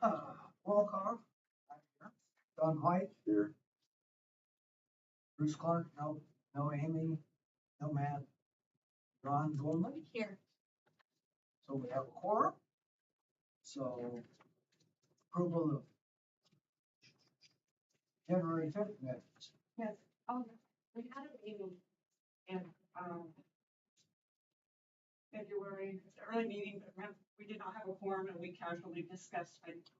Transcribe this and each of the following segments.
Roll call. Don White, Here. Bruce Clark, no Amy, no Matt, Ron Goldman. Here. So we have a quorum. So approval of January 5th minutes. Yes, we had a meeting in, February, it's an early meeting, but we did not have a quorum and we casually discussed,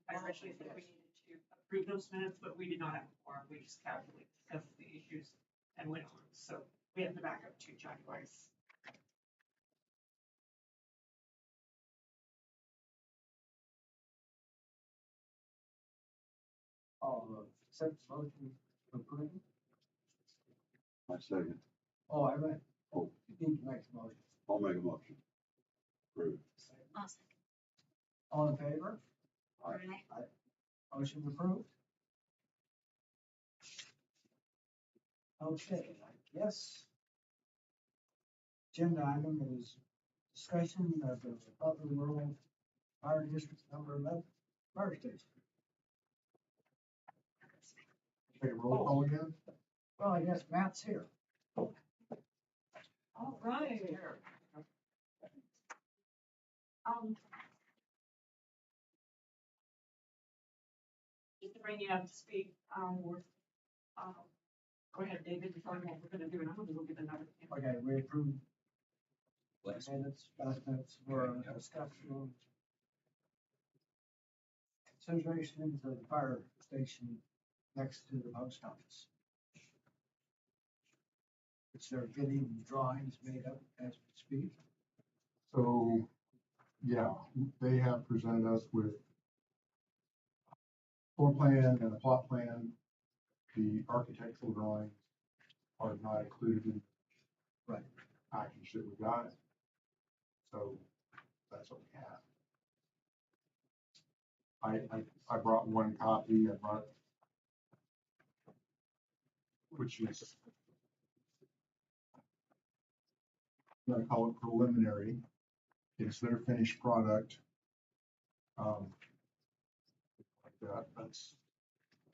I originally said we needed to approve those minutes, but we did not have a quorum. We just casually discussed the issues and went on. So we have to back up to January's. Accept motion to approve. My second. Oh, I read. Oh. You need to make a motion. I'll make a motion. Approve. Awesome. All in favor? Aye. Motion approved. Okay, I guess. Agenda item is discussion of the Butler Rural Fire District number 11 fire station. Take a roll call again? Well, I guess Matt's here. All right. Just to bring you up to speed, go ahead, David, before I know what we're gonna do, and I'm gonna go get another. Okay, we approved minutes, last minutes for discussion. Consideration for the fire station next to the post office. Which they're getting drawings made up as we speak. So, yeah, they have presented us with floor plan and a plot plan. The architectural drawings are not included in the package that we got. So that's what we have. I brought one copy. Which is, I'm gonna call it preliminary. It's their finished product. Like that. That's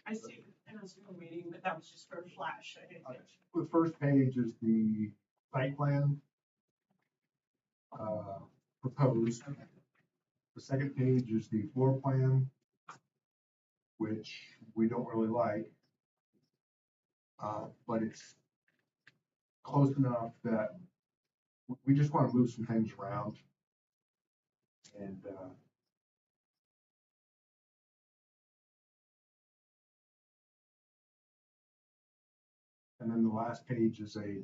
I see in a Zoom meeting, but that was just for a flash. I didn't catch. the first page is the site plan proposed. The second page is the floor plan, which we don't really like, but it's close enough that we just want to move some things around. And then the last page is a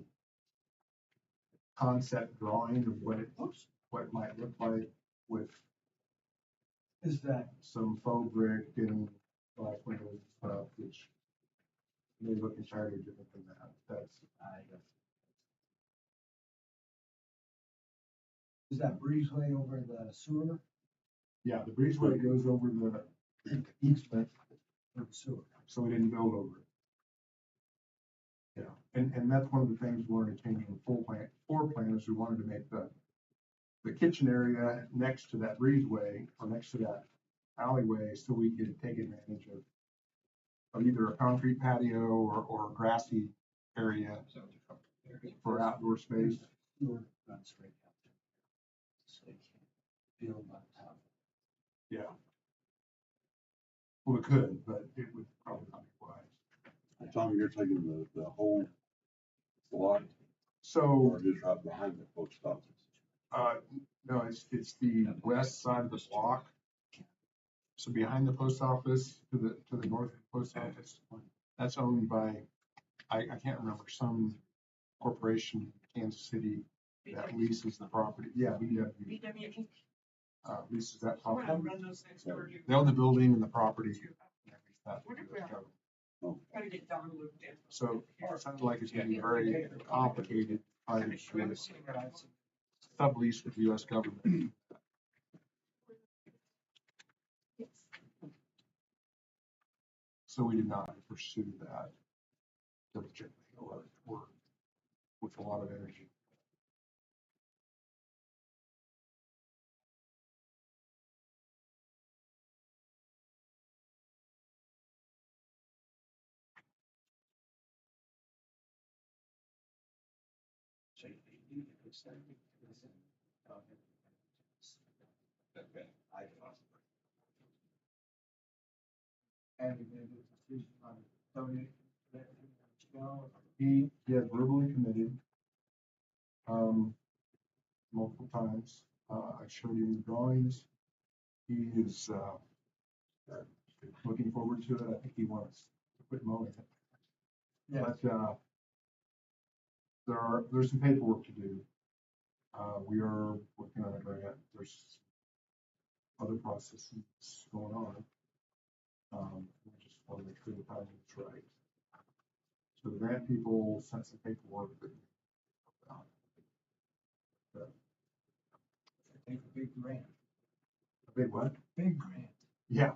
concept drawing of what it might look like with Is that some faux brick and glass windows and stuff, which may look entirely different than that. That's is that breezeway over the sewer yeah, the breezeway goes over the easement, or the sewer? so we didn't build over it. Yeah, and that's one of the things we wanted to change in the floor plan is we wanted to make the kitchen area next to that breezeway or next to that alleyway so we could take advantage of either a concrete patio or a grassy area for outdoor space. Sewer runs right out there. So you can't build on top. Yeah. Well, it could, but it would probably not be wise. Tom, you're taking the whole block So, or just right behind the post office? no, it's the west side of the block. So behind the post office to the north of the post office, that's owned by, I can't remember, some corporation in Kansas City that leases the property. Yeah, BW. Leases that We're gonna property. run those next door. They own the building and the property. Gotta get Don looped in. So it sounded like it's gonna be very complicated. Sublease with the US government. So we did not pursue that diligently or with a lot of energy. Okay. And we made a decision on donating that to Michelle. He has verbally committed, multiple times. I showed him the drawings. He is, looking forward to it. I think he wants to quit mowing it. Yes, But, there's some paperwork to do. We are working on a grant. There's other processes going on. We just want to make sure the timing is right. So the grant people sent some paperwork that, I think a big grant, a big what? big grant. Yeah,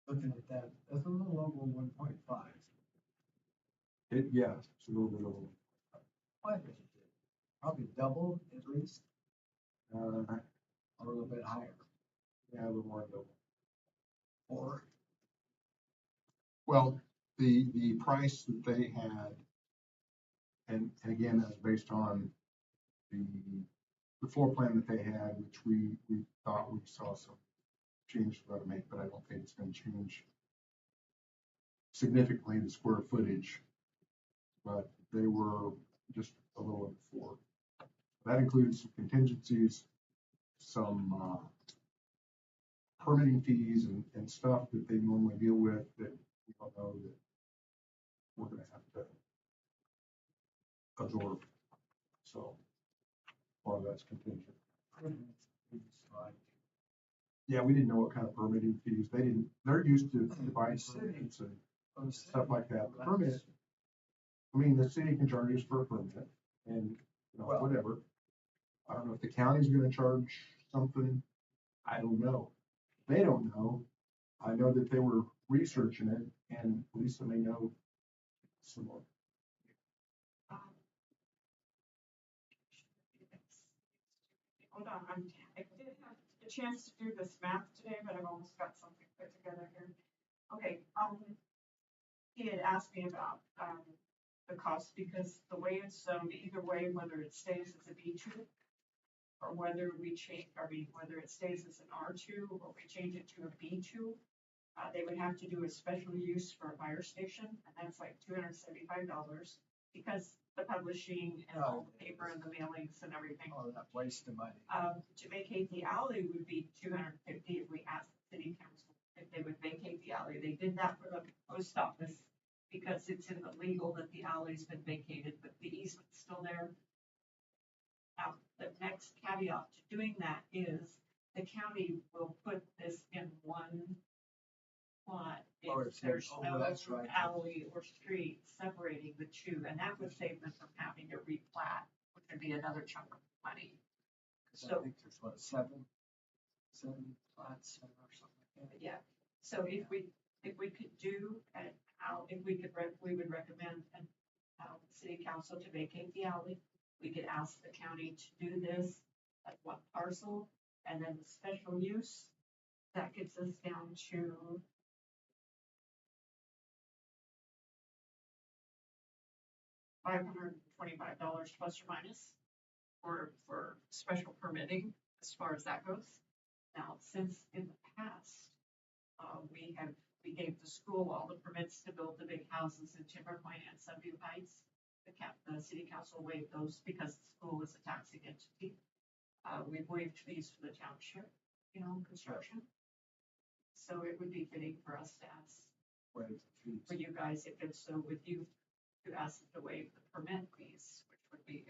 Looking at that, that's a little over 1.5. yeah, it's a little bit over. Why is it? Probably double at least, Uh, or a little bit higher, yeah, a little more than double. or Well, the price that they had, and again, that's based on the floor plan that they had, which we thought we saw some change to make, but I don't think it's gonna change significantly the square footage. But they were just a little over 4. That includes some contingencies, some, permitting fees and stuff that they normally deal with that we don't know that we're gonna have to absorb. So, part of that's contingent. Yeah, we didn't know what kind of permitting fees. They're used to buying permits and stuff like that. The permit, I mean, the city can charge us for a permit and, you know, Well- whatever. I don't know if the county's gonna charge something. I don't know. They don't know. I know that they were researching it and Lisa may know some more. Hold on, I did have a chance to do this math today, but I've almost got something put together here. Okay, he had asked me about, the cost, because the way it's zoned, either way, whether it stays as a B2 or whether we change, whether it stays as an R2 or we change it to a B2, they would have to do a special use for a fire station, and that's like $275 because the publishing and all the paper and the mailings and everything. all that waste of money. To vacate the alley would be $250 if we asked the city council if they would vacate the alley. They did that for the post office because it's in the legal that the alley's been vacated, but the easement's still there. Now, the next caveat to doing that is the county will put this in one plot Oh, if it's- there's oh, no that's right. alley or street separating the two, and that would save them from having to replat, which would be another chunk of money. 'Cause I So- think there's what, seven plots or something like that. Yeah, so if we could do an we would recommend an city council to vacate the alley. We could ask the county to do this at one parcel, and then the special use, that gets us down to $525 plus or minus for special permitting as far as that goes. Now, since in the past, we gave the school all the permits to build the big houses in Timber Point and Sunview Heights. The city council waived those because the school is a taxing entity. We've waived fees for the township, construction. So it would be fitting for us to ask, Wait, geez. for you guys, if it's so with you, to ask them to waive the permit fees, which would be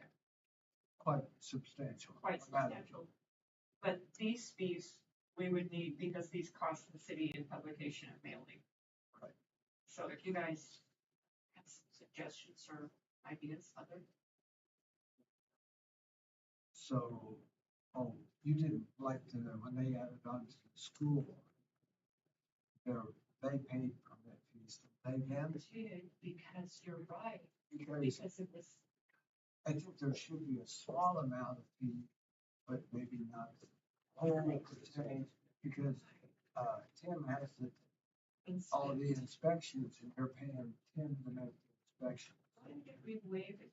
Quite substantial. quite substantial. But these fees, we would need because these cost the city in publication and mailing. Right. So if you guys have some suggestions or ideas, So, you didn't like when they added on to the school, they paid permit fees, they again, because you're right, because because it was, I think there should be a small amount of fee, but maybe not a whole percentage, because, Tim has all the inspections and they're paying Tim to make the inspections. We waived it.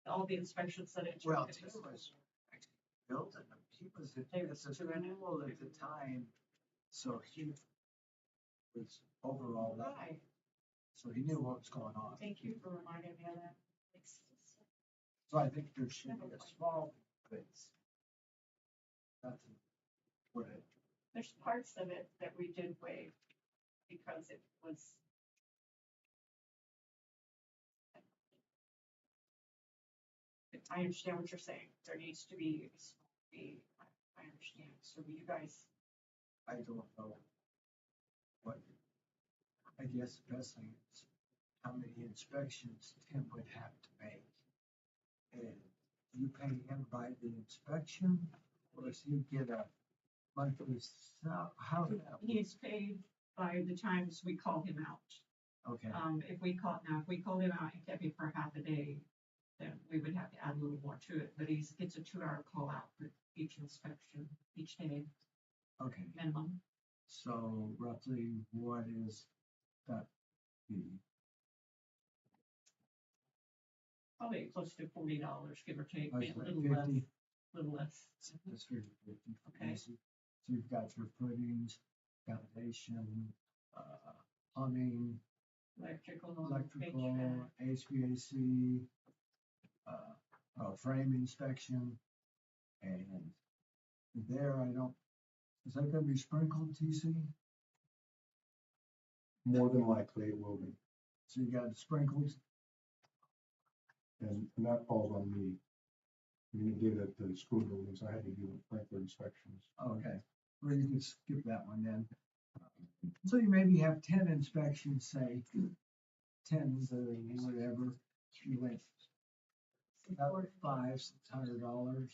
All the inspections that it. Well, took Tim at the was school. actually building them. He was at They the were school doing it. at the time, so he was overall, Right, so he knew what was going on. thank you for reminding me of that. So I think there should be a small place. That's what it, There's parts of it that we did waive because it was. I understand what you're saying. There needs to be a small fee. I understand. So you guys, I don't know. What, I guess the best thing is how many inspections Tim would have to make. And you pay him by the inspection, or does he get a monthly, how does that work? he's paid by the times we call him out. Okay, If we called him out and kept him for half a day, then we would have to add a little more to it, but he gets a 2-hour call out for each inspection, each day okay. minimum. So roughly what is that fee? Probably close to $40, give or take, Oh, maybe it's a like little less, 50? little less. That's 50. Okay. So you've got your footings, foundation, plumbing, Electrical, electrical, HVAC. HVAC, frame inspection. And there is that gonna be sprinkled, TC? More than likely it will be. So you got sprinkled? And that falls on me. I mean, it did at the school buildings, I had to do sprinkler inspections. Okay, well, you can skip that one then. So you maybe have 10 inspections, say, 10 whatever, you went about $500-600.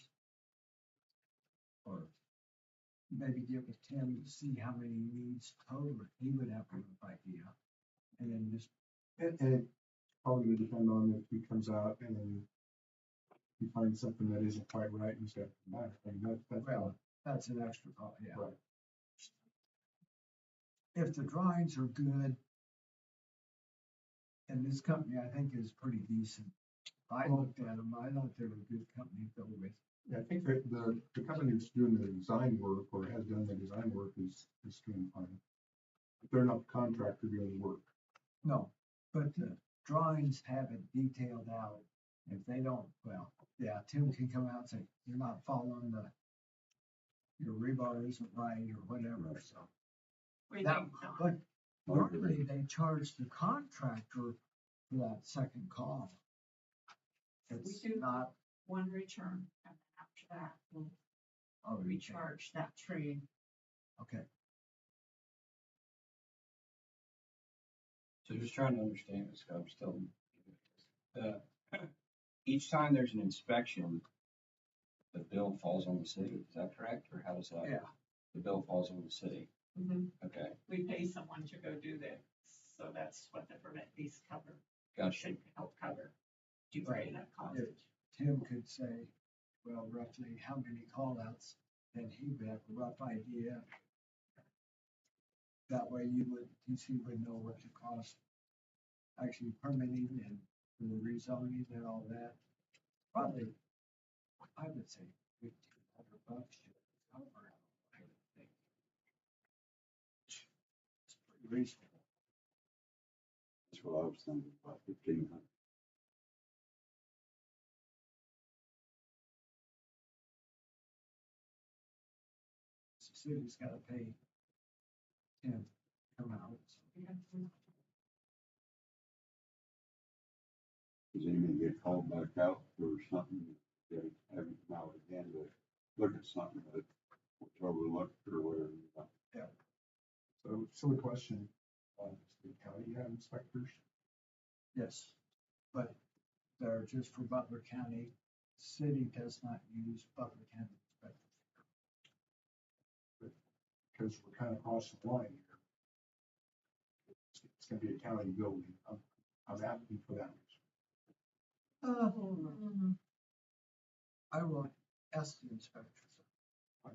Or maybe give it to Tim to see how many he needs total, he would have a rough idea. And then just, And it probably would depend on if he comes out and then he finds something that isn't quite right and he's got to come back. I mean, that's. well, that's an extra cost, yeah. Right. If the drawings are good, and this company I think is pretty decent. I looked at them, I thought they were a good company to go with. Yeah, I think that the company that's doing the design work or has done the design work is doing fine. But they're not the contractor doing the work. No, but the drawings have it detailed out. If they don't, well, yeah, Tim can come out and say, you're not following your rebar isn't right or whatever, so. We That, think not. but normally they charge the contractor for that second call. It's We do. not, One return, and then after that, we'll oh, recharge that trade. okay, So just trying to understand this, 'cause I'm still. Each time there's an inspection, the bill falls on the city, is that correct, or how does that? yeah, The bill falls on the city, okay, We pay someone to go do that, so that's what the permit fees cover, gotcha, should help cover. Do pay that cost. if Tim could say, well, roughly how many call outs, then he would have a rough idea. That way TC would know what the cost, actually permitting and for the rezoning and all that. Probably, I would say $1,500 should cover it, I would think. It's pretty reasonable. That's what I was thinking, about 1,500. The city's gotta pay Tim to come out. So. Does anybody get called back out for something, they haven't come out again to look at something that was overlooked or whatever? So silly question. Does the county have inspectors? Yes, but they're just for Butler County. City does not use Butler County inspectors. Because we're kind of crossing the line here. It's gonna be a county building. I'm asking for that. I will ask the inspectors.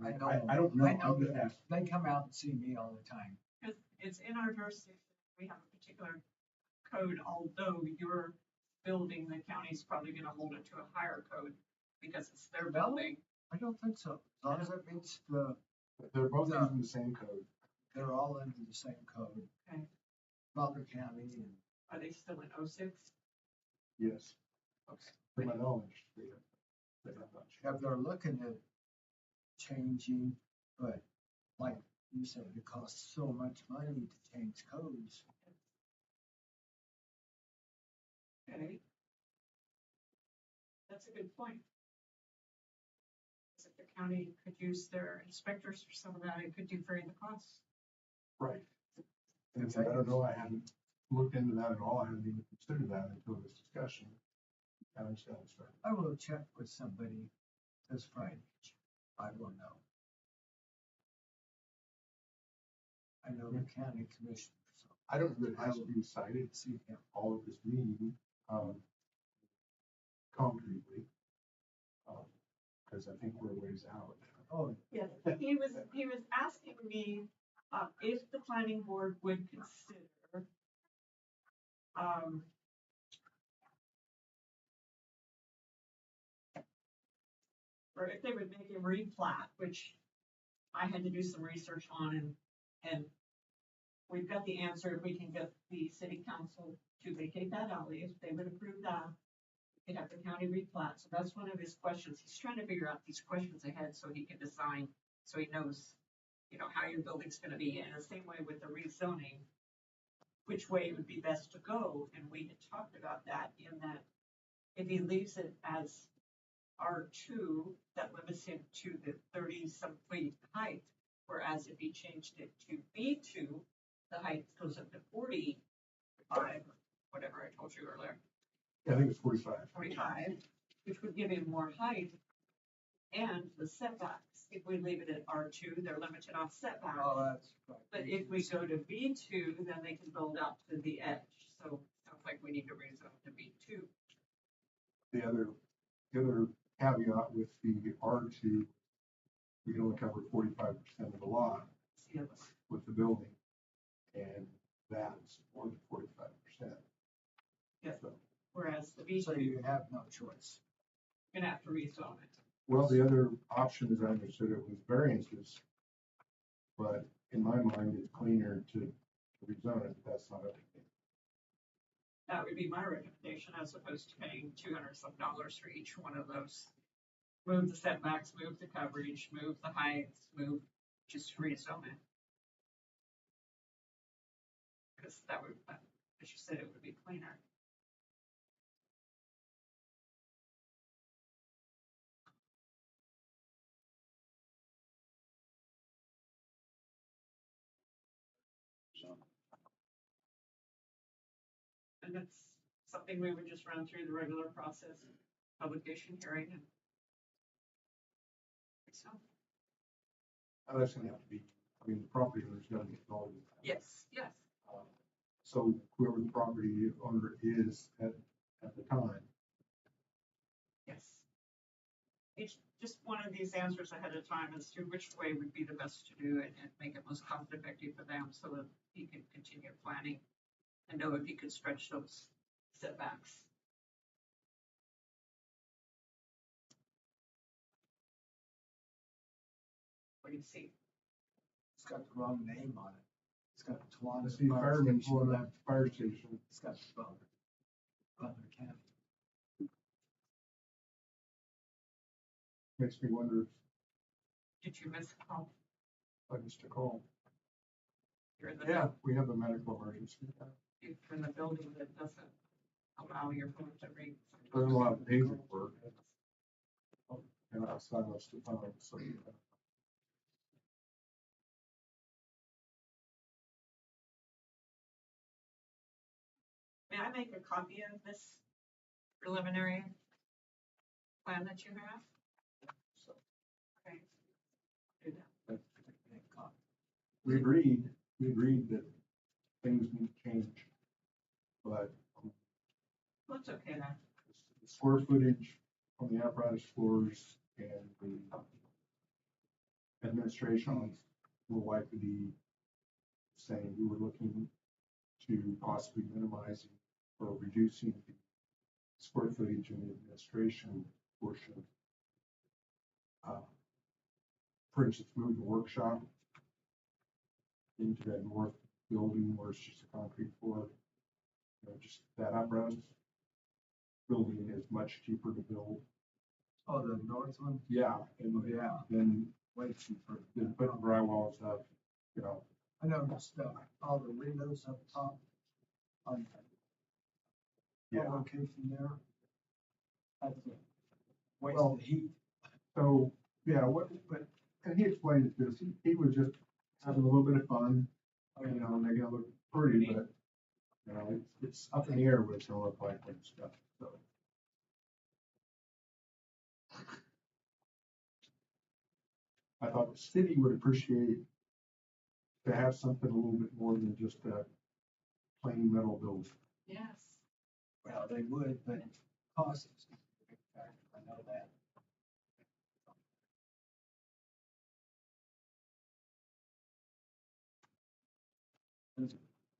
I know, I don't know. I know I'm just that asking. they come out and see me all the time. Because it's in our jurisdiction, we have a particular code, although your building, the county's probably gonna hold it to a higher code because it's their building. I don't think so. As long as it meets the, They're both Yeah. using the same code. they're all under the same code. Okay. Butler County and, Are they still in 06? Yes, Okay. to my knowledge, they have not. yeah, they're looking at changing, but like you said, it costs so much money to change codes. Okay. That's a good point. 'Cause if the county could use their inspectors for some of that, it could defray the costs. Right. And I don't know, I haven't looked into that at all. I haven't even considered that until this discussion. I understand it's right. I will check with somebody this Friday. I will know. I know the county commissioner, so I don't know that it has to be cited, see him. all of this meeting, concretely. Because I think we're a ways out. Oh, Yes, he was asking me, if the planning board would consider, or if they would make a replat, which I had to do some research on and we've got the answer, if we can get the city council to vacate that alley, if they would approve that, we'd have the county replat. So that's one of his questions. He's trying to figure out these questions ahead so he can design, so he knows, how your building's gonna be. And the same way with the rezoning, which way it would be best to go. And we had talked about that in that if he leaves it as R2, that limits him to the 30-some feet height. Whereas if he changed it to B2, the height goes up to 45, whatever I told you earlier, I think it's 45. 45, which would give him more height. And the setbacks, if we leave it at R2, they're limited on setbacks. oh, that's right. But if we go to B2, then they can build out to the edge. So sounds like we need to rezone to B2. The other caveat with the R2, we can only cover 45% of the lot It's the other one. with the building. And that's more than 45%. Yes. So, Whereas the B2, So you're you have no choice. gonna have to rezone it. well, the other option, as I understood it, was variances. But in my mind, it's cleaner to rezone it, but that's not everything. That would be my recommendation as opposed to paying $200-some for each one of those. Move the setbacks, move the coverage, move the heights, just rezone it. Because that would, as you said, it would be cleaner. So, And that's something we would just run through the regular process, publication hearing and. So, That's gonna have to be, the property owner's gonna be involved. yes. So whoever the property owner is at the time, Yes. It's just one of these answers ahead of time as to which way would be the best to do it and make it most cost effective for them so that he can continue planning and know if he could stretch those setbacks. What do you see? It's got the wrong name on it. It's got I Tawana see Fire firemen Station. pulling up the fire station. It's got Butler County. Makes me wonder Did you miss a call? if I missed a call. You're in the, Yeah, we have a medical emergency. you're in the building that doesn't allow your phone to ring. Doesn't allow pager work. And I silenced the phone, so. May I make a copy of this preliminary plan that you have? So Okay. Do that. we agreed that things need to change. But Well, it's okay then. the square footage on the apparatus floors and the administration will likely be saying we were looking to possibly minimizing or reducing the square footage in the administration portion. For instance, move the workshop into that north building where it's just a concrete floor. You know, just that apparatus building is much cheaper to build. Oh, the north one? Yeah. And Yeah. then Way cheaper. putting drywalls up, you know, I noticed, all the windows up top on the yeah. location there. That's a waste Well, of heat. So, yeah, and he explained it to us, he was just having a little bit of fun, you know, and they're gonna look pretty, but, you know, it's up in the air what it's gonna look like and stuff, so. I thought the city would appreciate to have something a little bit more than just a plain metal building. Yes. Well, they would, but cost is a big factor, I know that.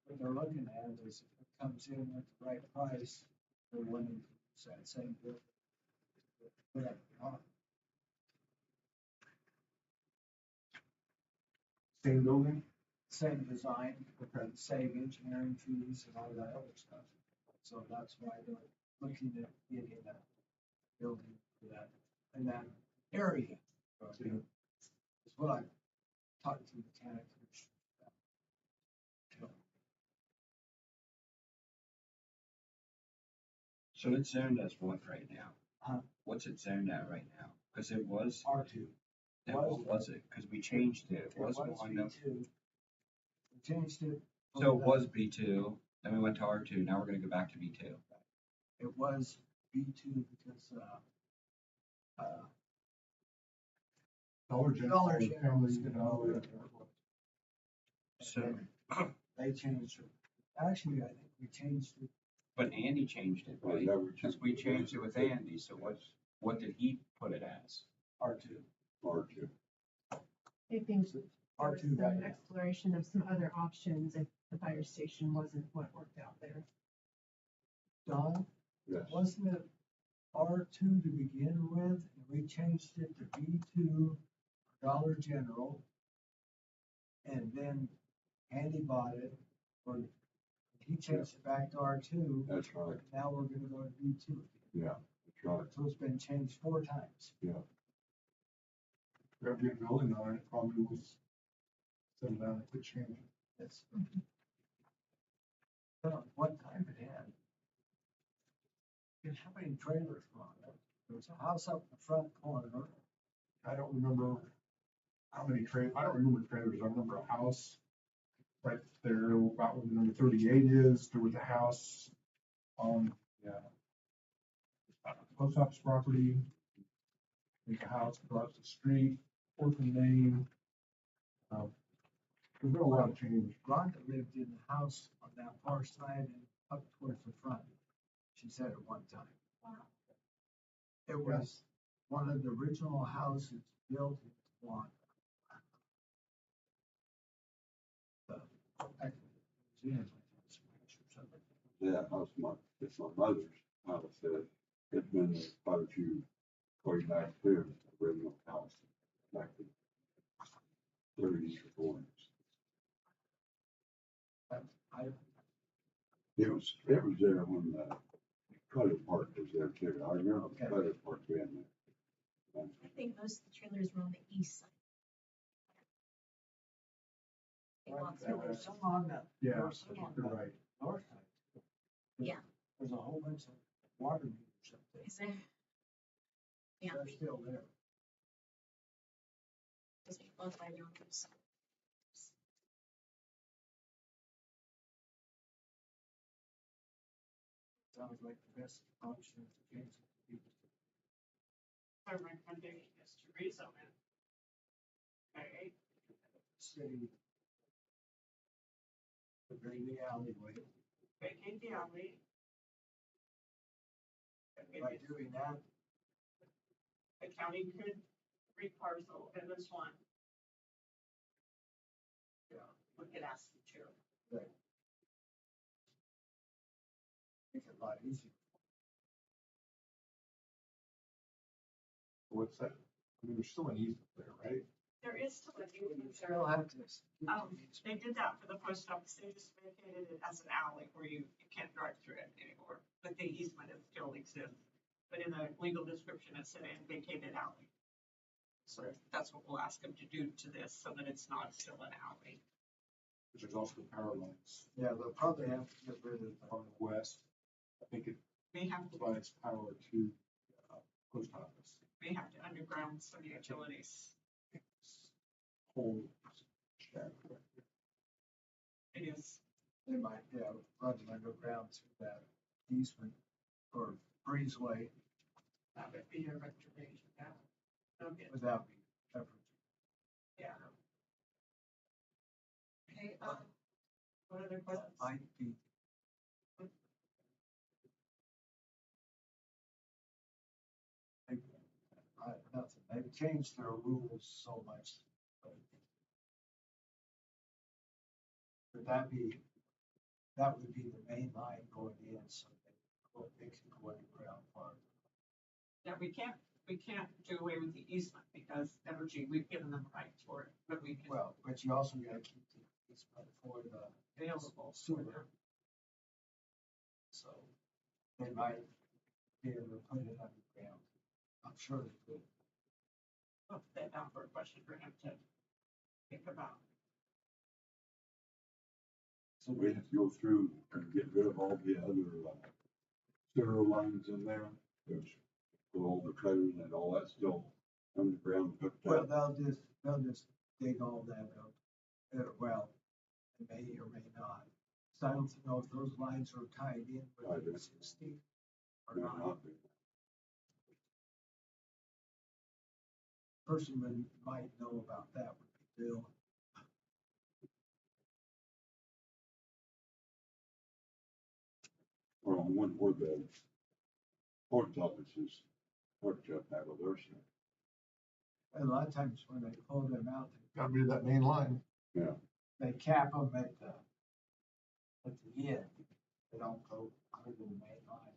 What they're looking at is if it comes in at the right price, they're wanting to use that same building. Put up the top. Same building? Same design, same engineering fees and all that other stuff. So that's why they're looking at getting a building for that, in that area. Is what I talked to the county commission about. So it's zoned as what right now? Huh? What's it zoned at right now? Cause it was, R2. what was it? Cause we changed it. It was one of, B2. We changed it. so it was B2, then we went to R2, now we're gonna go back to B2. It was B2 because, Dollar General. Dollar General was Family, gonna all go that. So, they changed it. Actually, I think we changed it. but Andy changed it, Well, right? yeah, we Cause we changed it with Andy, so what did he put it as? R2. R2. I think there was R2 right some now. exploration of some other options if the fire station wasn't what worked out there. Don, Yes. wasn't it R2 to begin with, and we changed it to B2 Dollar General? And then Andy bought it, or he changed it back to R2. That's right. Now we're gonna go to B2. Yeah, that's right. So it's been changed 4 times. Grab your building on it, probably was settle down and quit changing. It's. One time it had. And how many trailers were on it? There was a house up in the front corner. I don't remember how many I don't remember trailers, I remember a house right there, about where the number 38 is, there was a house on, yeah, post office property. There's a house across the street, Fourth and Main. There's been a lot of change. Rhonda lived in the house on that far side and up towards the front. She said at one time. It was one of the original houses built in Swan. Yeah, house it's my mother's house. It's been there quite a few, going back to the original house, back to 30s or 40s. I, It was there when the trailer park was there too. I remember the trailer park being there. I think most of the trailers were on the east side. They walked there through was there. some on the Yeah, north side. you're right. North side. Yeah. There's a whole bunch of water meters up there. Is there? Yeah, They're still there. because we both by Yonkers. Sounds like the best option to change it to be. Our recommendation is to rezone it. Okay, City. Bring the alleyway. vacate the alley. And by doing that, The county could reparcel in this one. yeah, We could ask the chair. right. a lot easier. What's that? I mean, there's still an easement there, right? There is still a easement there. Still have to. They did that for the post office, they just vacated it as an alley where you can't drive through it anymore, but the easement is still exists. But in the legal description, it said in vacated alley. So that's what we'll ask them to do to this, so that it's not still an alley. Which is also power lines Yeah, they'll probably have to get rid of on the west. I think it May have to, provides power to, post office. may have to underground some utilities. Whole shaft. It is, they might, yeah, run it underground through that easement or breezeway that would be a restoration, yeah. Okay, without being ever. yeah. Okay, what other questions? Might be. Nothing, they've changed their rules so much. but- Would that be, that would be the main line going in, so they can go underground farm. Yeah, we can't do away with the easement because energy, we've given them right for it, but we can Well, but you also gotta keep the easement for the available. sewer. So they might be able to put it underground. I'm sure they could. I'll put that down for a question for him to think about. So we have to go through and get rid of all the other, sewer lines in there. There's all the cutters and all that still underground hooked Well, up. they'll just dig all that up. Well, it may or may not. So I don't know if those lines are tied in I with do. the 60 or May not. not be. Person that might know about that would be Bill. Or on one where the post office is hooked up out of their side. And a lot of times when they pull them out, Gotta be that main line. they cap them at the end. They don't go under the main line.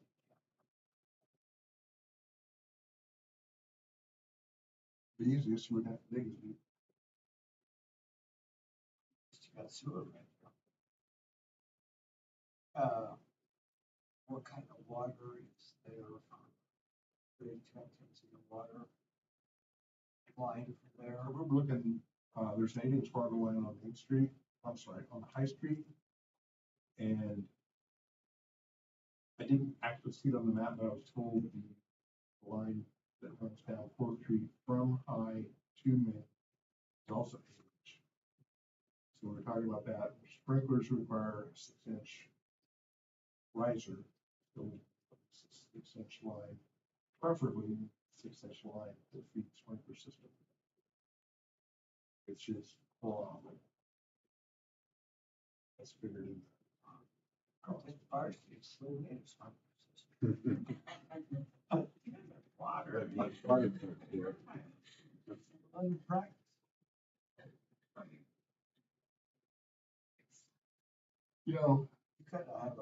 The easiest would have to dig is deep. You got sewer right there. What kind of water is there? They check into the water line from there. We're looking, there's an 8-inch water line on Main Street, I'm sorry, on High Street. And I didn't actually see it on the map, but I was told the line that runs down 4th Street from High to Main is also 8-inch. So we're talking about that. Sprinklers require a 6-inch riser, so 6-inch line, preferably 6-inch line to feed the sprinkler system. It's just full on. That's figured in. I think fire stations still need a sprinkler system. Water. Like fire trucks there. Under practice. You know, You kind of have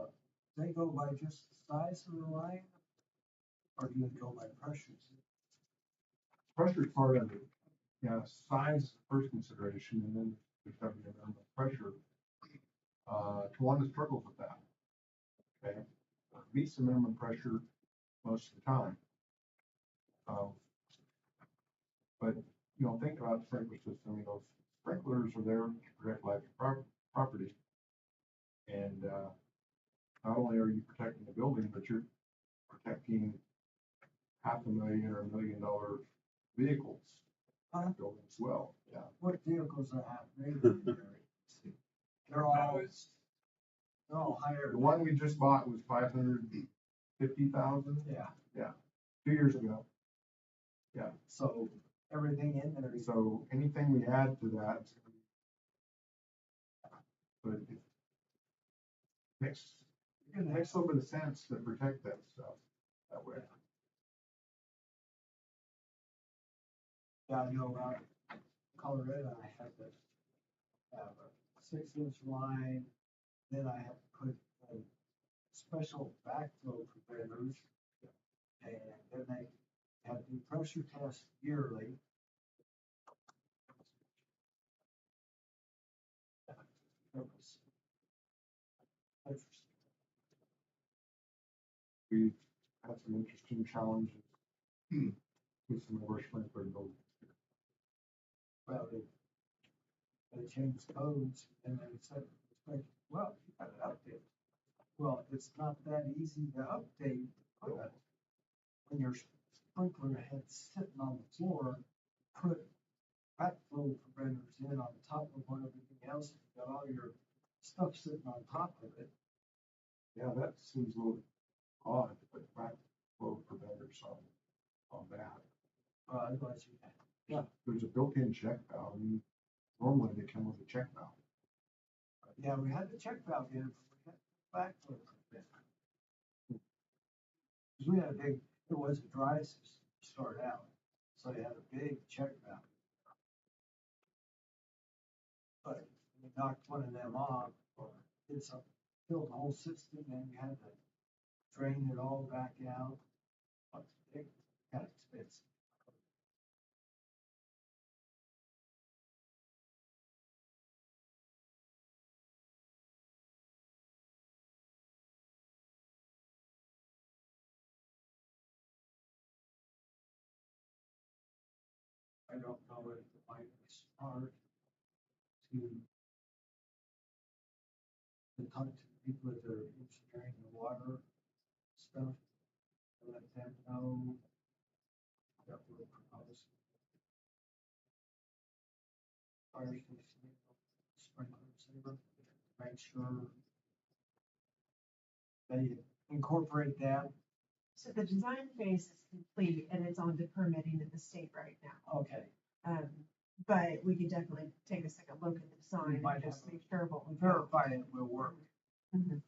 they go by just the size of the line? Or do you go by pressures? pressure's part of it. Yeah, size is the first consideration, and then there's got to be a minimum pressure. Kiwanis struggles with that. Okay, meets the minimum pressure most of the time. But, you know, think about the sprinkler system, you know, sprinklers are there to protect life and property. And, not only are you protecting the building, but you're protecting $500,000 or $1 million vehicles. Building as well, yeah. What vehicles are out there? They're all higher. The one we just bought was 550,000, Yeah, 2 years ago. so everything in there is. So anything we add to that. But it makes a little bit of sense to protect that stuff that way. Yeah, I know around Colorado, I have to have a 6-inch line, then I have to put special backflow preventers. And then they have to do pressure tests yearly. We've had some interesting challenges with some of our sprinkler buildings. Well, they changed codes and then said, well, you got to update. Well, it's not that easy to update. When your sprinkler head's sitting on the floor, put backflow preventers in on top of one everything else, you got all your stuff sitting on top of it. Yeah, that seems a little odd to put backflow preventers on that. Otherwise, you There's a built-in check valve. I mean, normally they come with a check valve. yeah, we had the check valve in, but we had backflow preventer. Because we had a big, it was a dry system to start out, so they had a big check valve. But we knocked one of them off, or did something, filled the whole system, and you had to drain it all back out. It got expensive. I don't know if it might be smart to talk to the people that are engineering the water stuff, and let them know that we're proposing. Fire station, sprinklers, make sure they incorporate that. So the design phase is complete and it's on to permitting in the state right now. Okay, But we could definitely take a second look at the design might and just have- make sure what we verify it will work Mhm.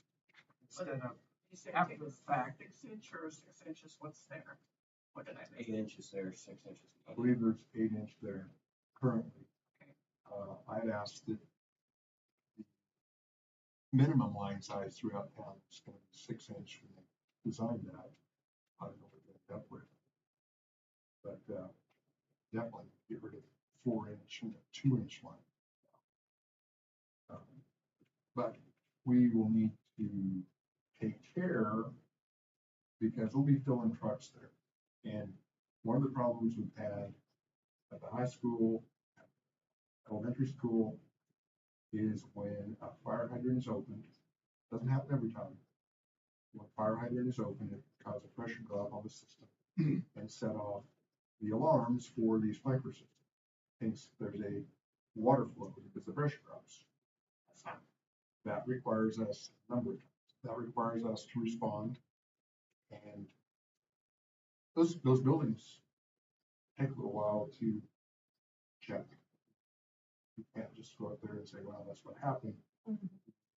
instead of You said after take the fact. 6 inch or 6 inches, what's there? What did I miss? 8 inches there, 6 inches. I believe there's 8-inch there currently. Okay. I'd asked that the minimum line size throughout town is going to be 6-inch when they designed that. I don't know what they ended up with. But definitely get rid of 4-inch and a 2-inch line. But we will need to take care because we'll be filling trucks there. And one of the problems we've had at the high school, elementary school, is when a fire hydrant is opened, doesn't happen every time. When a fire hydrant is opened, it causes a pressure drop on the system and set off the alarms for the sprinkler system. Thinks there's a water flow because the pressure drops. That requires us, that requires us to respond. And those buildings take a little while to check. You can't just go up there and say, well, that's what happened. Mhm.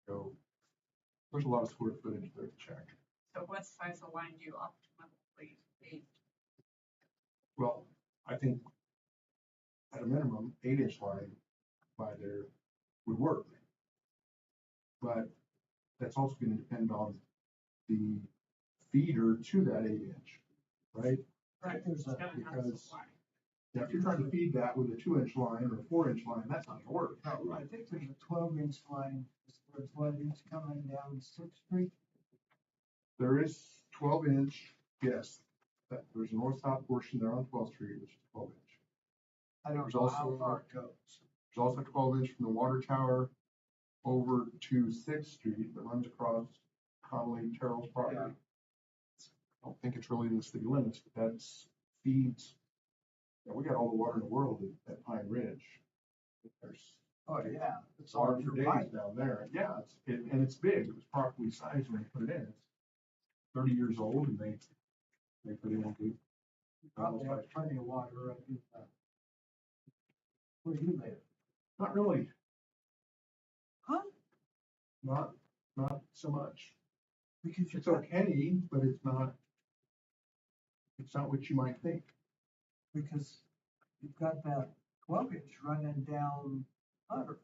So there's a lot of square footage there to check. So what size of line do you optimally need? Well, I think at a minimum, 8-inch line by there would work. But that's also going to depend on the feeder to that 8-inch, right? Right, There's it's a- gotta have because- some line. Now, if you're trying to feed that with a 2-inch line or a 4-inch line, that's not going to work. I think there's a 12-inch line, there's 1-inch coming down Sixth Street. There is 12-inch, yes. There's a north-south portion there on 12th Street, which is 12-inch. I don't There's know how also- far it goes. There's also 12-inch from the water tower over to 6th Street that runs across Connolly Terrell's property. Yeah. I don't think it's really in the city limits, but that's feeds. We got all the water in the world at Pine Ridge. There's Oh, yeah. It's water for larger days pipe. down there. Yeah, and it's big. It was properly sized when they put it in. It's 30 years old and they put it into. Probably have plenty of water right in where you live. Not really, Huh? not so much. Because It's okay, but it's not what you might think. because you've got that 12-inch running down Hutter.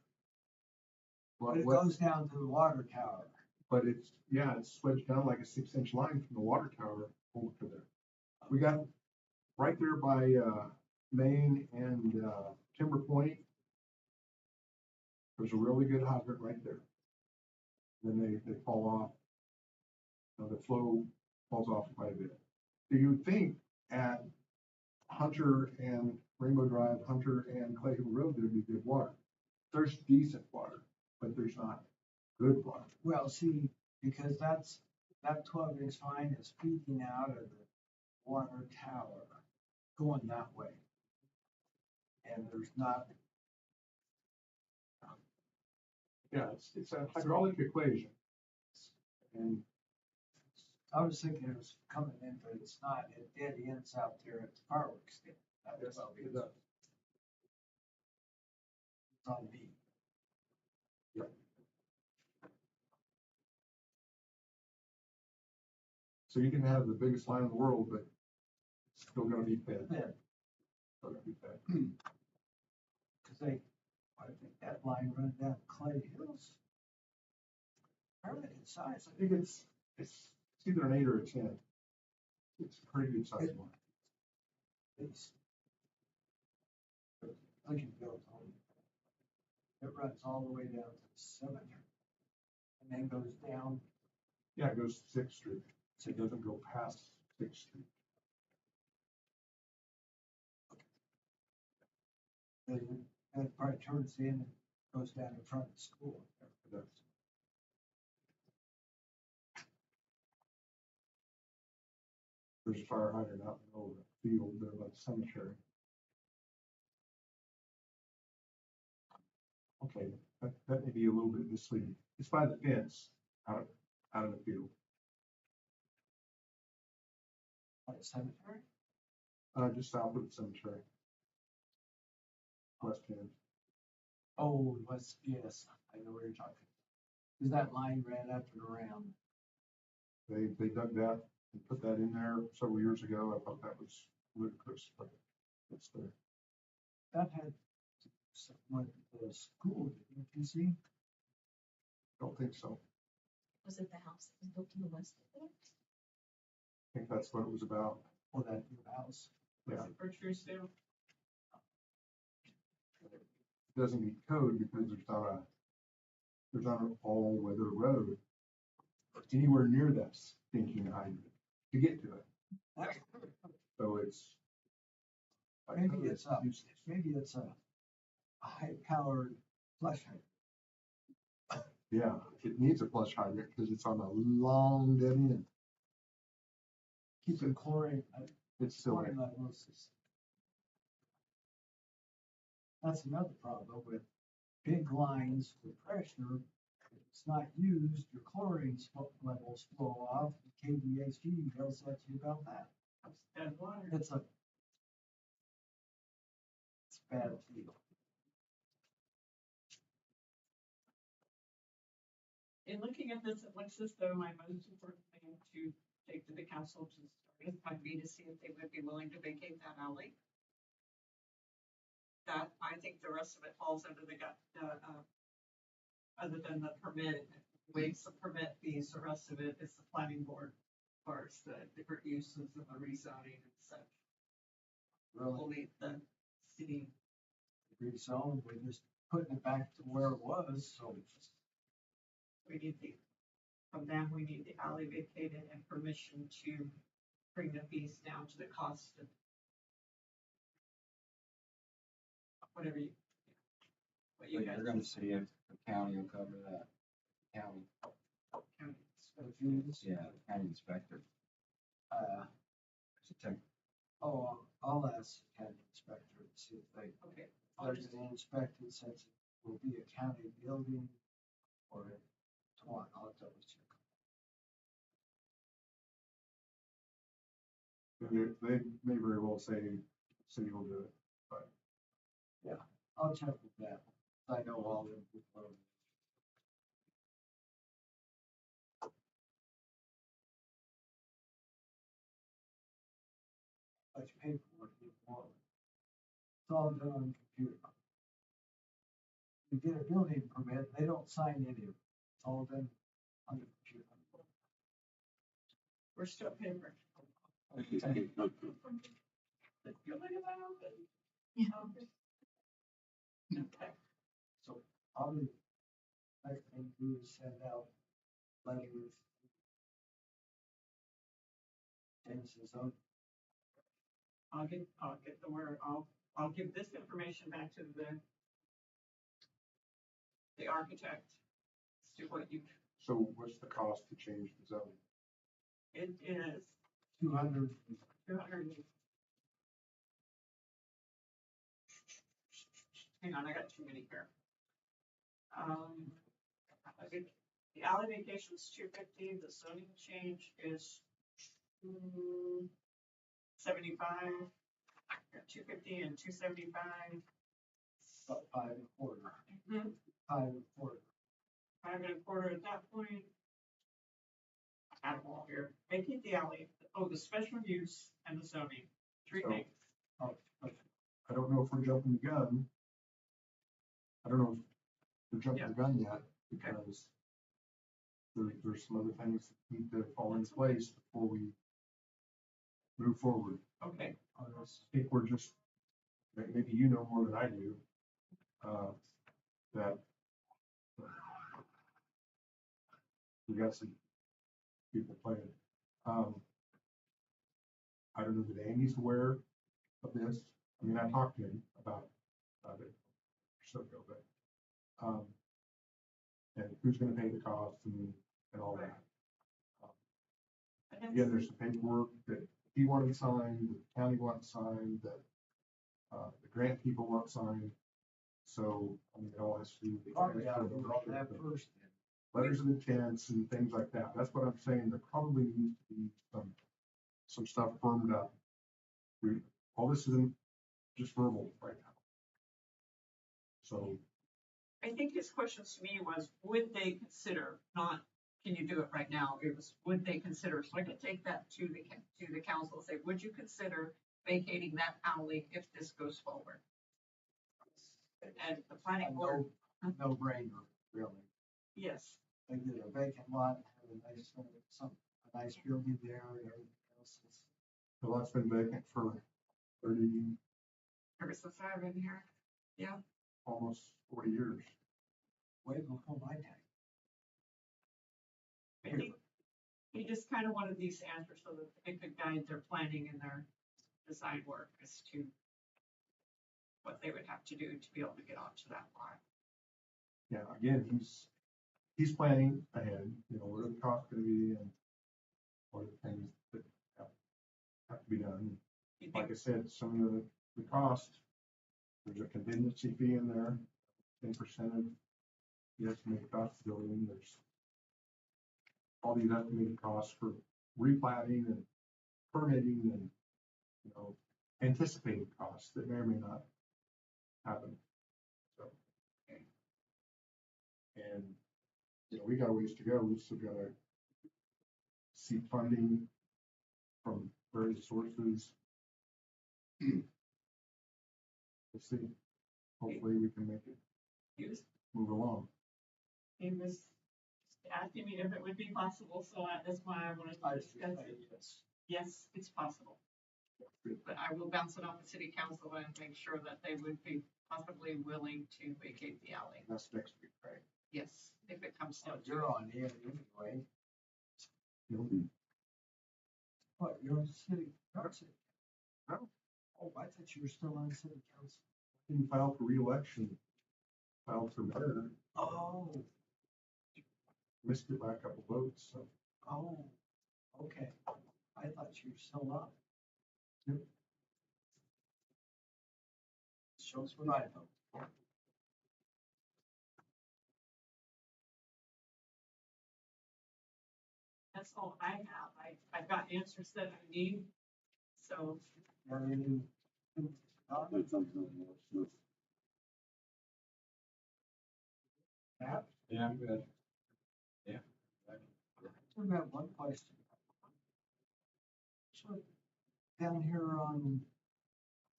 But it What goes down to the water tower. But it's, yeah, it's wedged down like a 6-inch line from the water tower over to there. We got right there by, Main and, Timber Point. There's a really good hydrant right there. Then they fall off. The flow falls off quite a bit. So you would think at Hunter and Rainbow Drive, Hunter and Clay Hill Road, there'd be good water. There's decent water, but there's not good water. Well, see, because that 12-inch line is feeding out of the water tower, going that way. And there's not, Yeah, it's a hydraulic equation. And I was thinking it was coming in, but it's not. It dead ends out there at the fireworks stand. That's how it is. It's on me. so you can have the biggest line in the world, but it's still gonna be fed. Yeah, Still gonna be fed. because I think that line run down Clay Hills. Fairly good size. I think it's either an 8 or a 10. It's a pretty good size one. It's Lincoln Bill told me. It runs all the way down to 7th and then goes down. Yeah, it goes to 6th Street. So it doesn't go past 6th Street. Then it probably turns in and goes down in front of the school. It does. There's a fire hydrant out in the middle of the field there by the cemetery. Okay, that may be a little bit misleading. It's by the fence out of the field. By the cemetery? Just south of the cemetery. West end. Oh, yes, I know where you're talking. Because that line ran up and around. They dug that and put that in there several years ago. I thought that was ludicrous, but it's there. That had something with the school, didn't you see? Don't think so. Was it the house that was built to the west of it? I think that's what it was about. Or that new house. Was Yeah. it for Truesdale? It doesn't meet code because there's not an all-weather road anywhere near that stinking hydrant to get to it. So it's. Maybe it's a high-powered flush hydrant. Yeah, it needs a flush hydrant because it's on a long dead end. Keeping chlorine, It's still chlorine levels. That's another problem with big lines with pressure. If it's not used, your chlorine levels flow off. KDHE tells that to you about that. That's dead water. It's a bad deal. In looking at this, it looks as though my most important thing to take to the council to start might be to see if they would be willing to vacate that alley. That, I think the rest of it falls under the other than the permit, waives the permit fees, the rest of it is the planning board. As far as the different uses and the rezoning and such. Really, Only the city, rezone, we're just putting it back to where it was, so we need from them, we need the alley vacated and permission to bring the fees down to the cost of whatever you, what you guys. You're gonna see if the county will cover that. County, yeah, the county inspector. It's a tech, I'll ask the county inspector and see if they, Okay. they're gonna inspect it since it will be a county building or tomorrow, I'll double check. They may very well say city will do it. I'll check with that. I know all them people. Much paperwork you want. It's all done on the computer. You get a building permit, they don't sign any of it. It's all done We're still paying for. I just can't go to it. The building is open. Okay. So probably, next thing to do is send out letters. Changes on, I'll get the word, I'll give this information back to the architect. See what you, So what's the cost to change the zone? it is 200, 200. Hang on, I got too many here. I think the alley vacation is 250, the zoning change is 75, 250 and 275. about 5 1/4. Mhm. 5 1/4. 5 1/4 at that point. I have them all here. Vacate the alley, the special use and the zoning, three So- things. I don't know if we're jumping the gun. I don't know if we're jumping the gun yet, because there's some other things that need to fall in place before we move forward. Okay, I think we're just, maybe you know more than I do, that we got some people playing. I don't know that Andy's aware of this. I mean, I talked to him about it so ago, but, and who's gonna pay the cost and all that. and then Again, there's some paperwork that he wanted signed, that the county wants signed, that, the grant people want signed. So, I mean, it all has to do with the Probably ought to vote on that first then. letters of intents and things like that. That's what I'm saying. There probably needs to be some stuff firmed up. All this isn't just verbal right now. So, I think his questions to me was, would they consider, not, can you do it right now? It was, would they consider, so I could take that to the council and say, would you consider vacating that alley if this goes forward? And the planning board, No brainer, really. yes, They get a vacant lot, have a nice, a nice building there and everything else. the lot's been vacant for 30, ever since I've been here. almost 40 years. Way before my time. I think he just kind of wanted these answers so that they could guide their planning and their design work as to what they would have to do to be able to get onto that lot. Yeah, again, he's planning ahead, you know, what are the costs gonna be and what are the things that have to be done. You Like think, I said, some of the cost, there's a contingency fee in there, 10% of the estimated cost of building, there's all these estimated costs for replatting and permitting and, you know, anticipated costs that may or may not happen. So, and, you know, we got a ways to go. We've still got to seek funding from various sources. We'll see. Hopefully we can make it he was move along. asking me if it would be possible, so that's why I wanted I to should discuss say it. yes. Yes, it's possible. But I will bounce it off the city council and make sure that they would be possibly willing to vacate the alley. That's next week, right? Yes, if it comes down to You're it. on in anyway. You know, What, you're on city council? No. Oh, I thought you were still on city council. didn't file for reelection, filed for mayor, Oh, missed it by a couple votes, so. oh, okay. I thought you were still on. Yep. Shows what I know. That's all I have. I've got answers that I need. So Marion, There's something else. Matt, Yeah, I'm good. I have one question. So down here on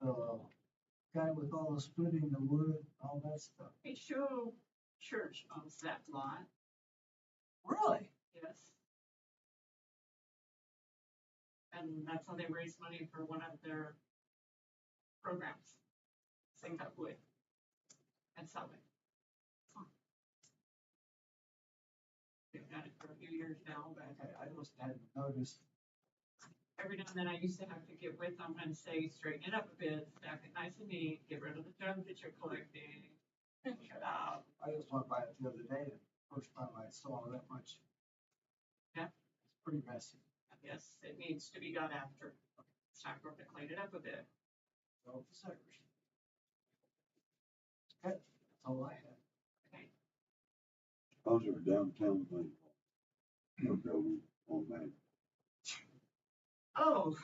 the guy with all the splitting the wood, all that stuff. Show Church owns that lot. Really? Yes. And that's how they raise money for one of their programs. Sync up with and sell it. They've done it for a few years now, but I just hadn't noticed. every now and then I used to have to get with them and say, straighten it up a bit, stack it nice and neat, get rid of the junk that you're collecting. I just went by it the other day, and first time I saw that much. Yeah. It's pretty messy. Yes, it needs to be got after. It's time for them to clean it up a bit. So, suckers. Good, that's all I had. Okay. How's our downtown thing? Building on that. Oh,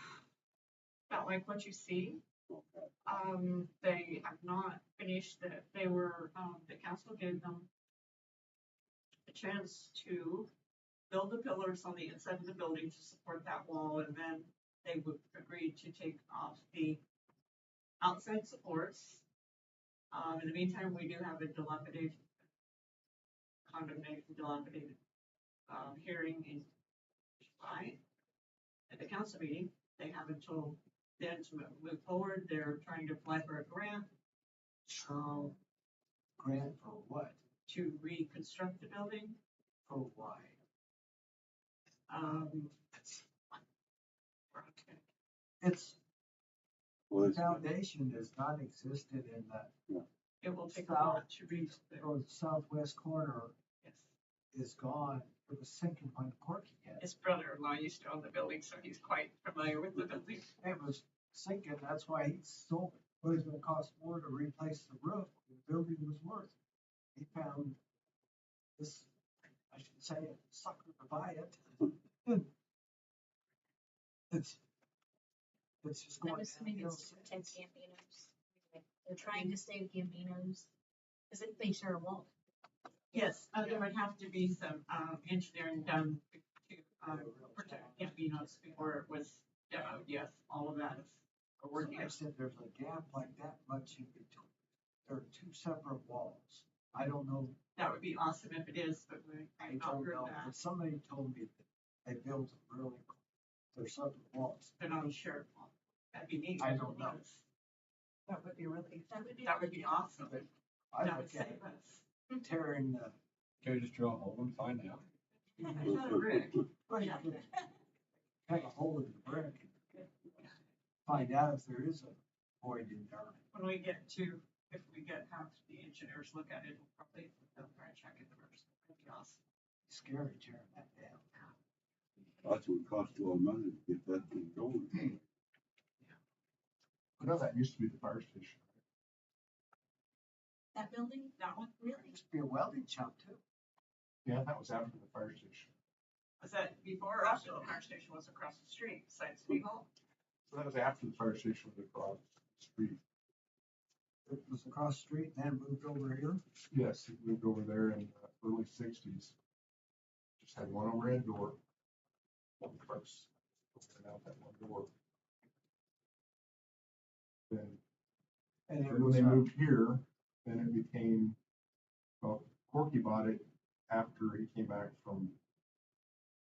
about like what you see. Okay. They have not finished that. They were, the council gave them a chance to build the pillars on the inside of the building to support that wall, and then they would agree to take off the outside supports. In the meantime, we do have a dilapidated, condemnation dilapidated, hearing in July at the council meeting. They have until then to move forward. They're trying to apply for a grant, Grant for what? to reconstruct the building. For why? It's, Well, the it's, foundation has not existed in that, It will take a lot to reach there. or the southwest corner Yes. is gone. It was sinking when Corky had it. His brother-in-law used to own the building, so he's quite familiar with the building. It was sinking, that's why he sold it. It was gonna cost more to replace the roof than the building was worth. He found this, I should say, a sucker to buy it. It's just going I'm assuming downhill it's since. Ted Gambino's. They're trying to save Gambino's, because they share a wall. Yes, there would have to be some, engineering done to, protect Campinos before it was demoed. Yes, all of that is we're working Somebody on. said there's a gap like that much in between. There are two separate walls. I don't know, That would be awesome if it is, but I I've not don't heard know, that. but somebody told me that they built them really, they're separate walls. They're not sure. That'd be neat. I don't know. That would be really, That would be. that would be awesome. I That would look at save it us. tearing the, Can we just drill a hole and find out? Rick. well, you could cut a hole in the brick. and Find out if there is a void in there. When we get to, if we have the engineers look at it, we'll probably, they'll try and check it first. That'd be awesome. Scary tearing that down. that's what cost a lot of money to get that thing going. I know that used to be the fire station. That building, That one, really? Used to be a welding shop too. Yeah, that was after the fire station. was that before or after the fire station was across the street, besides City Hall? So that was after the fire station was across the street. It was across the street, then moved over here. Yes, it moved over there in the early sixties. Just had one overhead door. One trucks opening out that one door. Then And it when was, they moved here, then it became, well, Corky bought it after he came back from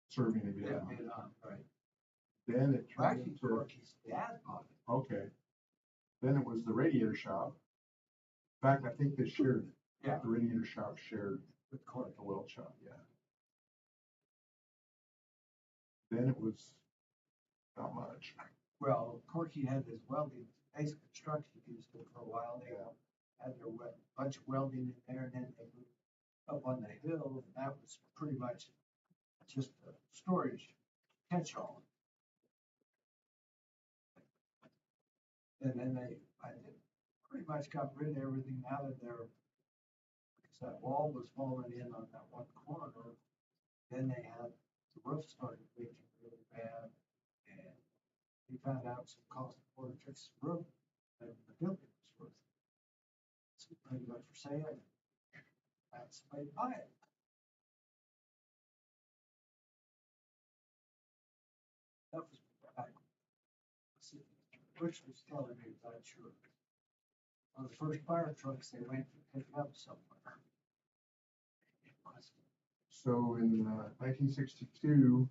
serving in yeah, Vietnam. Vietnam, right. Then it turned Actually, into, Corky's dad bought it. okay. Then it was the radiator shop. In fact, I think they shared it. Yeah. The radiator shop shared With the Corky. weld shop, yeah. Then it was not much. Well, Corky had his welding, basic construction used it for a while. They Yeah. had their bunch of welding in there, and then they moved up on the hill, and that was pretty much just a storage catch-all. And then I think, pretty much got rid of everything out of there. Because that wall was falling in on that one corner. Then they had, the roof started leaking really bad, and he found out some cost before to fix the roof, and the building was worth. So we put it up for sale, and had somebody buy it. That was back. Rich was telling me about your, one of the first fire trucks they went to pick up somewhere. It was So in 1962,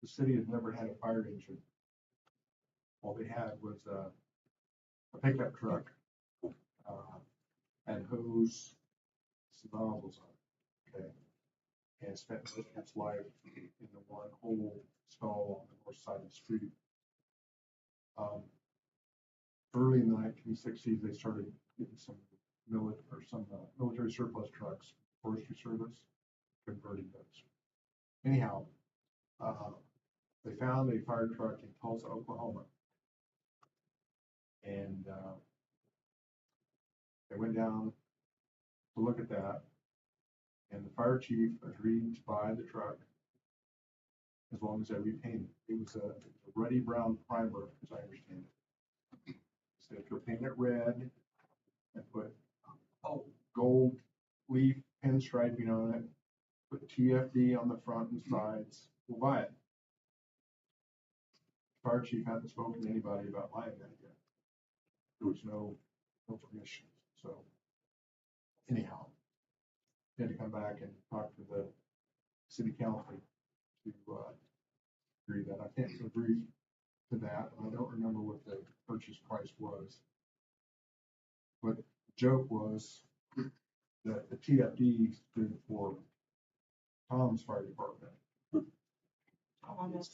the city had never had a fire engine. All they had was a pickup truck, and hose, some nozzles on it, okay? And spent most of its life in the one whole stall on the north side of the street. Early in the 1960s, they started getting some military surplus trucks, forestry service, converting those. Anyhow, they found a fire truck in Tulsa, Oklahoma. And they went down to look at that. And the fire chief agreed to buy the truck as long as they repainted it. It was a ruddy brown primer, as I understand it. So if you'll paint it red and put gold leaf pinstriping on it, put TFD on the front and sides, we'll buy it. Fire chief hadn't spoken to anybody about buying that yet. There was no permission. So anyhow, he had to come back and talk to the city council to agree that. I can't agree to that. I don't remember what the purchase price was. But the joke was that the TFD stood for Tom's fire department.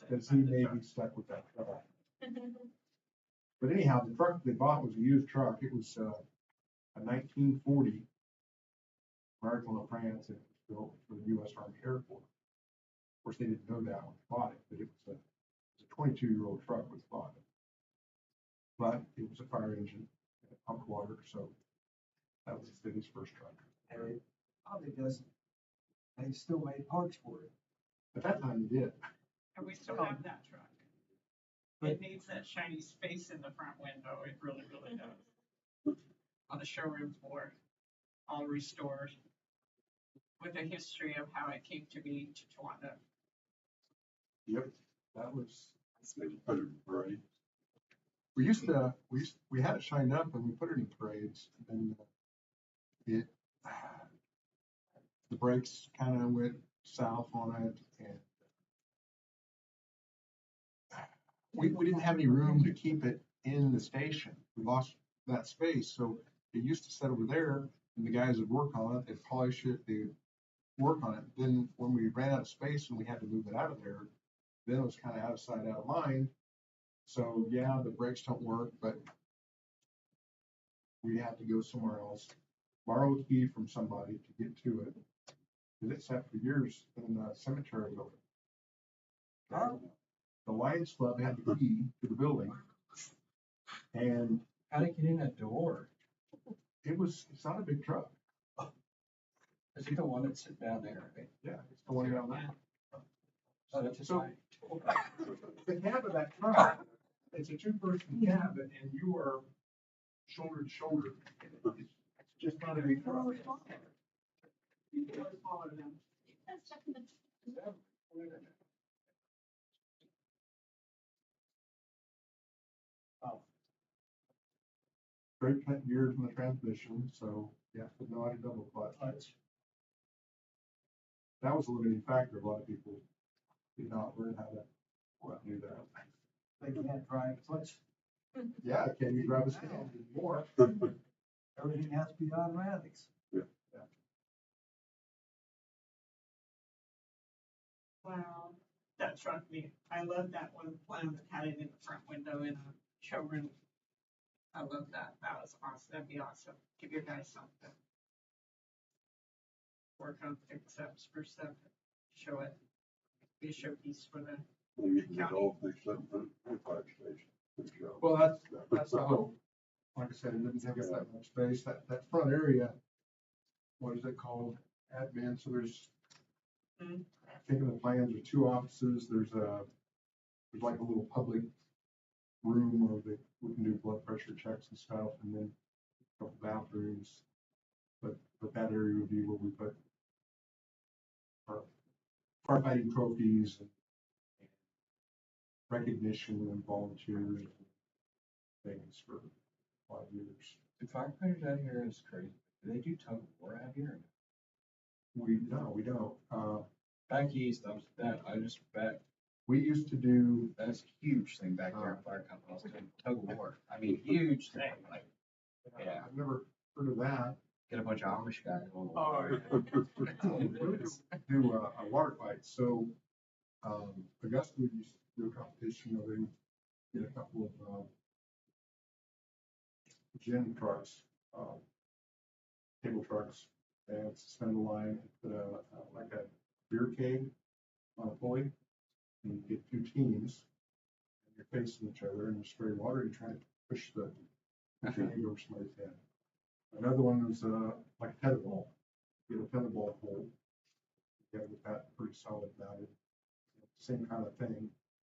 Because he may be stuck with that truck. But anyhow, the truck they bought was a used truck. It was a 1940 American LaFrance, and it was built for the U.S. Army Air Force. Of course, they didn't know that when they bought it, but it was a 22-year-old truck was bought. But it was a fire engine, and it pumped water, so that was the city's first truck. And it probably doesn't, they still made parts for it. At that time, they did. And we still have that truck. It needs that shiny space in the front window. It really, really does. On the showroom floor, all restored with a history of how it came to be to Towanda. Yep, that was. They put it in parade. We had it shined up and we put it in parades, and the brakes kind of went south on it, and we didn't have any room to keep it in the station. We lost that space, so it used to sit over there, and the guys would work on it, they'd polish it, they'd work on it. Then when we ran out of space and we had to move it out of there, then it was kind of out of sight, out of mind. So yeah, the brakes don't work, but we have to go somewhere else, borrow a key from somebody to get to it. Because it sat for years in the cemetery building. The Lions Club had the key to the building. And How to get in that door? it's not a big truck. Is he the one that's sitting down there? Right? Yeah, it's the one down there. Oh, that's his So- wife. The cab of that truck, it's a two-person cab, and you are shoulder to shoulder. It's just not a big truck. Smaller than them. Straight cut gears in the transmission, so you have to know how to double clutch. That was a limiting factor. A lot of people did not learn how to do that. They can't drive clutch. Yeah, can you grab a stand anymore? Everything has to be automatics. Wow, that struck me. I love that one plan that had it in the front window in a showroom. I love that. That was awesome. That'd be awesome. Give your guys something. Work on, fix up, spruce up, show it. Be a showpiece for the Maybe the golf, they set up a fire station. Good job. Well, that's the hope. Like I said, it didn't take us that much space. That front area, what is it called? Admin, so there's, Mhm. I think in the plans are two offices. There's like a little public room where we can do blood pressure checks and stuff, and then a couple bathrooms. But that area would be where we put our firefighting trophies and recognition and volunteers and things for 5 years. The firefighters out here is crazy. Do they do tug of war out here? we don't. Back east, I just bet, We used to do, that's a huge thing back there in Fire Company, I was doing tug of war. I mean, huge thing, like, yeah, I've never heard of that. get a bunch of Amish guys on the Oh, water. Do a water fight, so, Augusta used to do a competition, they would get a couple of, gym trucks, table trucks, and suspend the line, put like a beer keg on a pulley, and you get two teams, and you're facing each other, and you spray water, you try to push the keg over somebody's head. Another one was, like a tetherball, get a tetherball pole, you gotta get that pretty solid mounted, same kind of thing.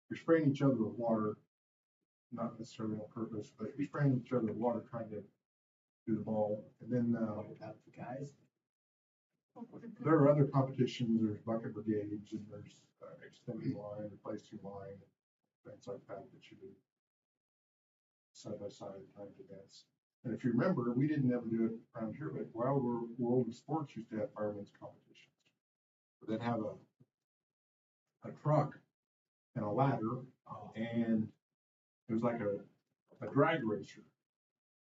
You're spraying each other with water, not necessarily on purpose, but you're spraying each other with water trying to do the ball. And then, What about the guys? there are other competitions, there's bucket brigades, and there's extending line, replacing line, things like that that you do side by side time events. And if you remember, we didn't ever do it around here, but Wild World of Sports used to have firemen's competitions. They'd have a truck and a ladder, and it was like a drag racer.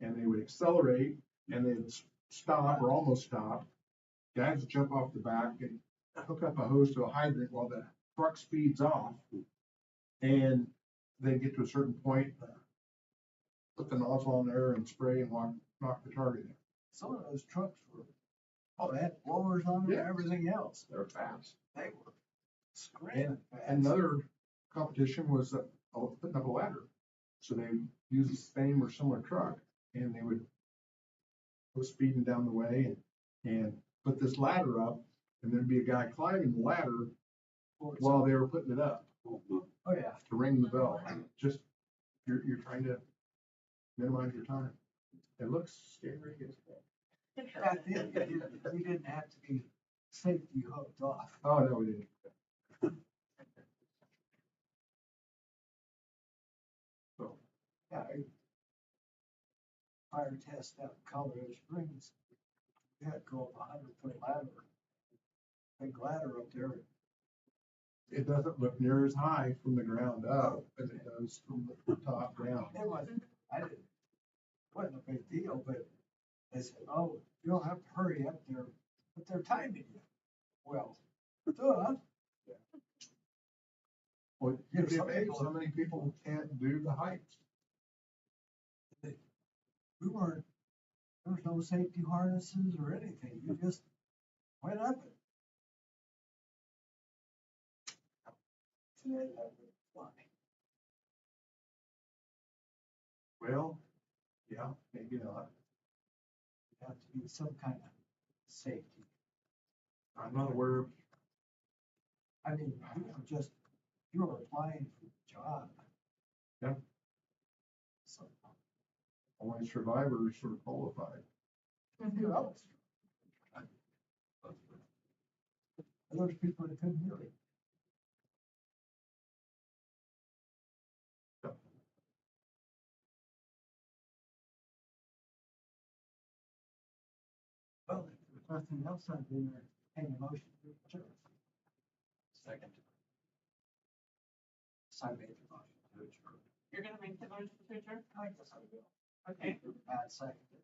And they would accelerate, and they'd stop or almost stop. Guys would jump off the back and hook up a hose to a hydrant while the truck speeds off. And they get to a certain point, put the nozzle on there and spray and knock the target in. Some of those trucks were, they had blowers on them and Yeah. everything else. They're fast. They were screaming fast. Another competition was putting up a ladder. So they use the same or similar truck, and they would go speeding down the way and put this ladder up, and there'd be a guy climbing the ladder while they were putting it up Oh, yeah. to ring the bell. Just, you're trying to minimize your time. It looks scary as heck. Back then, we didn't have to be safety hooked off. Oh, no, we didn't. So, Yeah, fire test out in Colorado Springs. We had to go up 100-foot ladder. Big ladder up there. it doesn't look near as high from the ground up as it does from the top down. It wasn't, wasn't a big deal, but they said, oh, you don't have to hurry up there, but they're timing you. Well, duh. Well, Yeah, you'd be some amazed people- how many people can't do the heights. We weren't, there was no safety harnesses or anything. You just went up it. Today, that would fly. Well, yeah, maybe not. You have to be some kind of safety. I'm not aware of, I mean, you were applying for the job. Yeah. So, only survivors sort of qualified. who else? Those people that couldn't hear it. Well, if there's nothing else, I'd entertain a motion to adjourn. Second. So I made the motion to adjourn. You're gonna make the motion to adjourn? I guess I will. Okay. Matt seconded.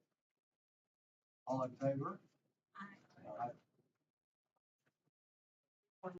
All in favor?